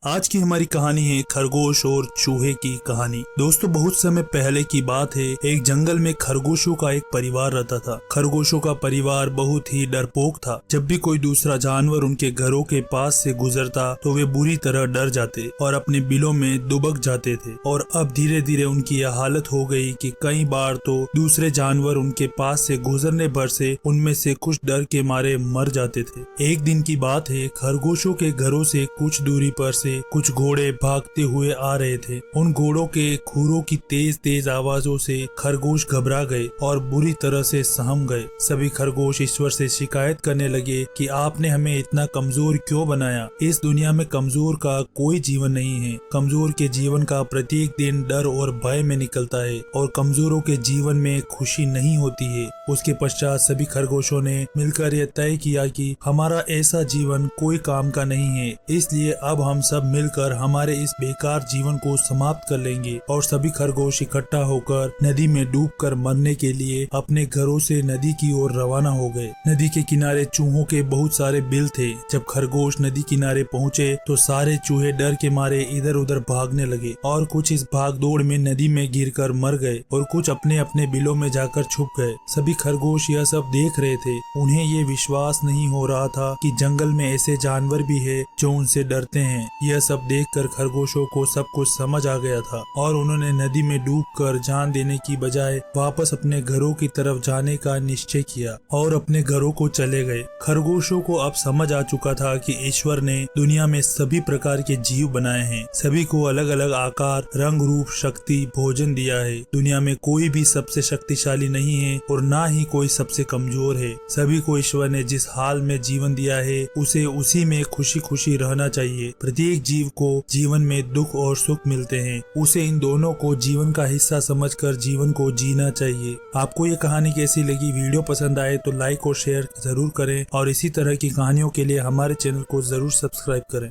आज की हमारी कहानी है खरगोश और चूहे की कहानी। दोस्तों, बहुत समय पहले की बात है। एक जंगल में खरगोशों का एक परिवार रहता था। खरगोशों का परिवार बहुत ही डरपोक था। जब भी कोई दूसरा जानवर उनके घरों के पास से गुजरता तो वे बुरी तरह डर जाते और अपने बिलों में दुबक जाते थे। और अब धीरे धीरे उनकी यह हालत हो गई कि कई बार तो दूसरे जानवर उनके पास से गुजरने भर से उनमें से कुछ डर के मारे मर जाते थे। एक दिन की बात है, खरगोशों के घरों से कुछ दूरी पर से कुछ घोड़े भागते हुए आ रहे थे। उन घोड़ों के खुरों की तेज तेज आवाजों से खरगोश घबरा गए और बुरी तरह से सहम गए। सभी खरगोश ईश्वर से शिकायत करने लगे कि आपने हमें इतना कमजोर क्यों बनाया। इस दुनिया में कमजोर का कोई जीवन नहीं है। कमजोर के जीवन का प्रत्येक दिन डर और भय में निकलता है और कमजोरों के जीवन में खुशी नहीं होती है। उसके पश्चात सभी खरगोशों ने मिलकर यह तय किया कि हमारा ऐसा जीवन कोई काम का नहीं है, इसलिए अब हम सब मिलकर हमारे इस बेकार जीवन को समाप्त कर लेंगे। और सभी खरगोश इकट्ठा होकर नदी में डूबकर मरने के लिए अपने घरों से नदी की ओर रवाना हो गए। नदी के किनारे चूहों के बहुत सारे बिल थे। जब खरगोश नदी किनारे पहुँचे तो सारे चूहे डर के मारे इधर उधर भागने लगे और कुछ इस भागदौड़ में नदी में गिरकर मर गए और कुछ अपने अपने बिलों में जाकर छुप गए। सभी खरगोश यह सब देख रहे थे। उन्हें ये विश्वास नहीं हो रहा था कि जंगल में ऐसे जानवर भी है जो उनसे डरते हैं। यह सब देखकर खरगोशों को सब कुछ समझ आ गया था और उन्होंने नदी में डूबकर जान देने की बजाय वापस अपने घरों की तरफ जाने का निश्चय किया और अपने घरों को चले गए। खरगोशों को अब समझ आ चुका था कि ईश्वर ने दुनिया में सभी प्रकार के जीव बनाए हैं। सभी को अलग अलग आकार, रंग, रूप, शक्ति, भोजन दिया है। दुनिया में कोई भी सबसे शक्तिशाली नहीं है और ना ही कोई सबसे कमजोर है। सभी को ईश्वर ने जिस हाल में जीवन दिया है उसे उसी में खुशी खुशी रहना चाहिए। प्रत्येक जीव को जीवन में दुख और सुख मिलते हैं। उसे इन दोनों को जीवन का हिस्सा समझकर जीवन को जीना चाहिए। आपको ये कहानी कैसी लगी? वीडियो पसंद आए तो लाइक और शेयर जरूर करें और इसी तरह की कहानियों के लिए हमारे चैनल को जरूर सब्सक्राइब करें।